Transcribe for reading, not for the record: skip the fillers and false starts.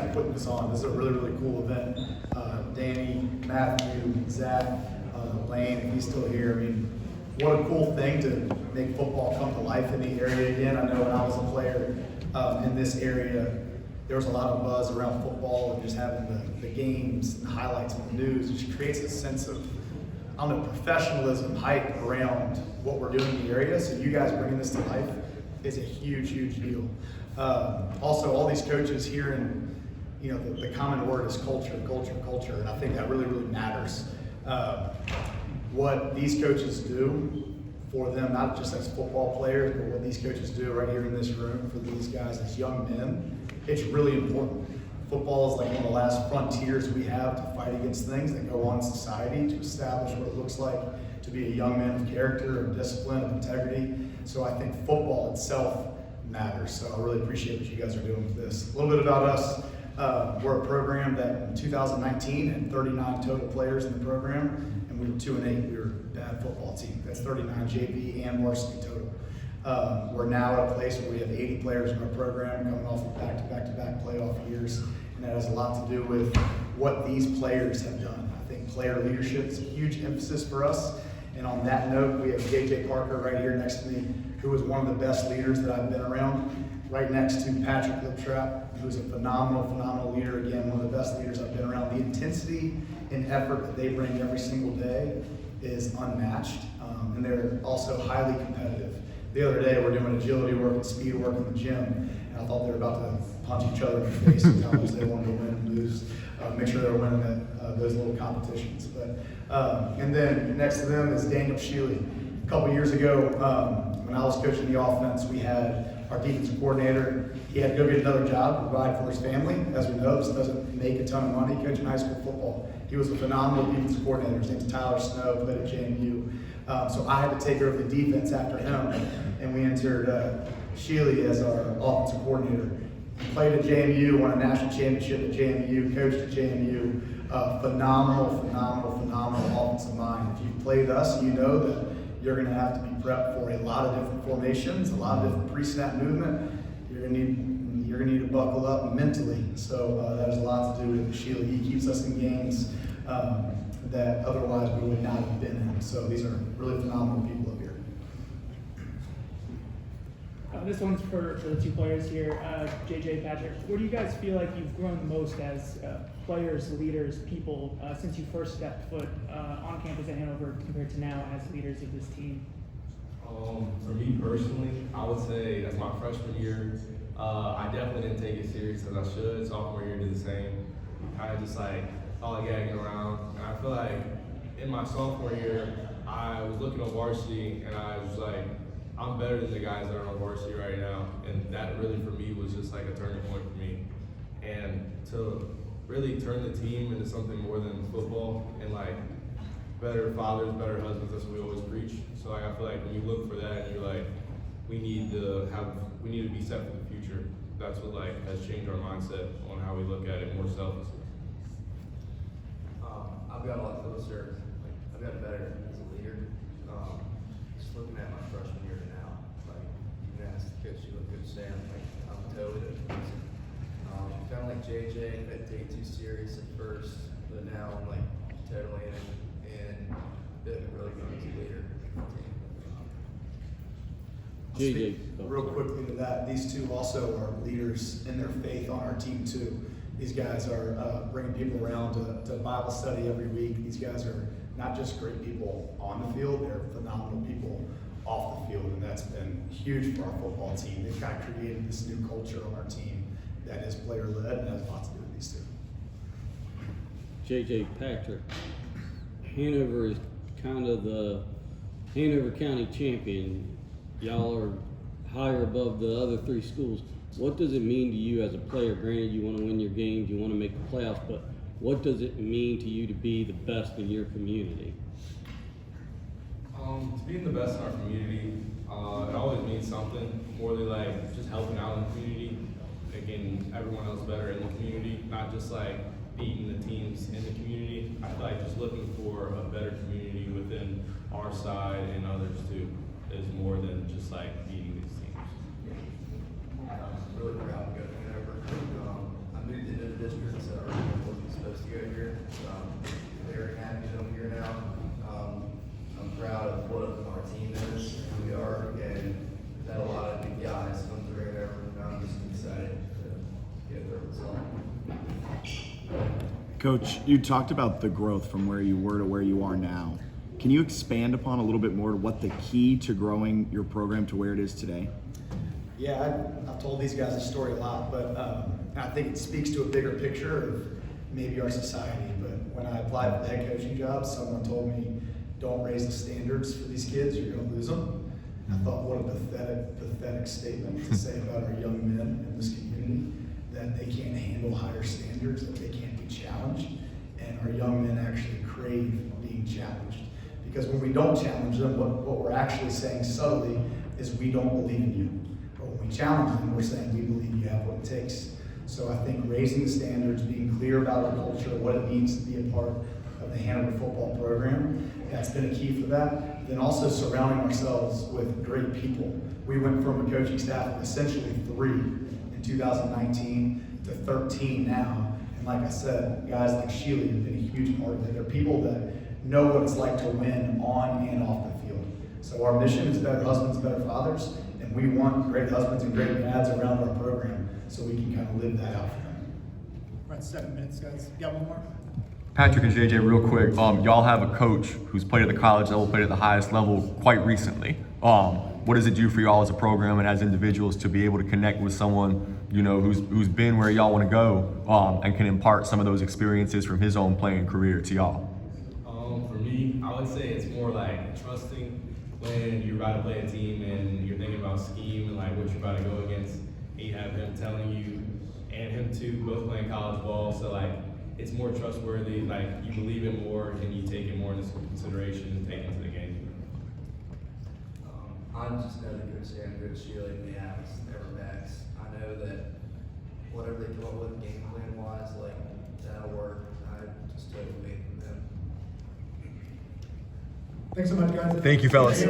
for putting this on. This is a really, really cool event. Danny, Matthew, Zach, Lane, if he's still here, I mean, what a cool thing to make football come to life in the area again. I know when I was a player in this area, there was a lot of buzz around football and just having the games and the highlights and the news. It just creates a sense of, I don't know, professionalism, hype around what we're doing in the area. So you guys bringing this to life is a huge, huge deal. Also, all these coaches here, and you know, the common word is culture, culture, culture, and I think that really, really matters. What these coaches do for them, not just as football players, but what these coaches do right here in this room for these guys as young men, it's really important. Football is like one of the last frontiers we have to fight against things that go on in society, to establish what it looks like to be a young man of character, of discipline, of integrity. So I think football itself matters. So I really appreciate what you guys are doing with this. A little bit about us. We're a program that in 2019 had 39 total players in the program, and we were 2-8. We were a bad football team. That's 39 JV and varsity total. We're now at a place where we have 80 players in our program coming off of back-to-back playoff years, and that has a lot to do with what these players have done. I think player leadership is a huge emphasis for us, and on that note, we have JJ Parker right here next to me, who is one of the best leaders that I've been around, right next to Patrick Liptrap, who's a phenomenal leader, again, one of the best leaders I've been around. The intensity and effort that they bring every single day is unmatched, and they're also highly competitive. The other day, we're doing agility work and speed work in the gym, and I thought they were about to punch each other in the face and tell us they wanted to win and lose, make sure they're winning at those little competitions. But and then next to them is Daniel Shealy. A couple years ago, when I was coaching the offense, we had our defensive coordinator. He had to go get another job to provide for his family. As we know, this doesn't make a ton of money coaching high school football. He was a phenomenal defensive coordinator. His name's Tyler Snow, played at JMU. So I had to take over the defense after him, and we entered Shealy as our offensive coordinator. He played at JMU, won a national championship at JMU, coached at JMU. Phenomenal offensive mind. If you played us, you know that you're going to have to be prepped for a lot of different formations, a lot of different pre-snap movement. You're going to need to buckle up mentally. So that has a lot to do with Shealy. He keeps us in games that otherwise we would not have been in. So these are really phenomenal people up here. This one's for the two players here, JJ, Patrick. Where do you guys feel like you've grown the most as players, leaders, people, since you first stepped foot on campus at Hanover compared to now as leaders of this team? For me personally, I would say that's my freshman year. I definitely didn't take it serious as I should. Sophomore year did the same. Kind of just like gagging around. And I feel like in my sophomore year, I was looking at varsity and I was like, I'm better than the guys that are on varsity right now. And that really for me was just like a turning point for me. And to really turn the team into something more than football and like better fathers, better husbands, that's what we always preach. So like I feel like when you look for that and you're like, we need to be set for the future. That's what like has changed our mindset on how we look at it more selflessly. I've got a lot closer. Like, I've gotten better as a leader. Just looking at my freshman year to now, like you can ask the coach, you look good, Sam. Like I'm totally different. Kind of like JJ, I didn't take it too serious at first, but now I'm like totally in and been really good as a leader. JJ, real quickly to that, these two also are leaders in their faith on our team too. These guys are bringing people around to Bible study every week. These guys are not just great people on the field, they're phenomenal people off the field, and that's been huge for our football team. They've kind of created this new culture on our team that is player-led and has lots to do with these two. JJ, Patrick, Hanover is kind of the Hanover County champion. Y'all are higher above the other three schools. What does it mean to you as a player? Granted, you want to win your games, you want to make the playoffs, but what does it mean to you to be the best in your community? To being the best in our community, it always means something more than like just helping out in the community, making everyone else better in the community, not just like beating the teams in the community. I feel like just looking for a better community within our side and others too is more than just like beating these teams. I'm really proud to go to Hanover. I moved into the Coach, you talked about the growth from where you were to where you are now. Can you expand upon a little bit more what the key to growing your program to where it is today? Yeah, I've told these guys this story a lot, but I think it speaks to a bigger picture of maybe our society. But when I applied for the head coaching job, someone told me, don't raise the standards for these kids, you're going to lose them. I thought, what a pathetic statement to say about our young men in this community, that they can't handle higher standards, that they can't be challenged. And our young men actually crave being challenged. Because when we don't challenge them, what we're actually saying subtly is we don't believe in you. But when we challenge them, we're saying we believe you have what it takes. So I think raising the standards, being clear about our culture, what it means to be a part of the Hanover football program, that's been a key for that. Then also surrounding ourselves with great people. We went from a coaching staff of essentially 3 in 2019 to 13 now. And like I said, guys like Sheely have been a huge part of it. They're people that know what it's like to win on and off the field. So our mission is better husbands, better fathers, and we want great husbands and great dads around our program so we can kind of live that out for them. We're at 7 minutes, guys. You got one more? Patrick and JJ, real quick, y'all have a coach who's played at the college level, played at the highest level quite recently. What does it do for y'all as a program and as individuals to be able to connect with someone, you know, who's been where y'all want to go, and can impart some of those experiences from his own playing career to y'all? For me, I would say it's more like trusting when you're about to play a team and you're thinking about scheme and like what you're about to go against. And you have him telling you and him too, both playing college ball, so like it's more trustworthy, like you believe it more and you take it more into consideration and take it to the game. I'm just know that Coach Sam, Coach Sheely, and the Alex, their backs. I know that whatever they come up with game plan wise, like that'll work. I just totally wait for them. Thanks so much, guys. Thank you, fellas.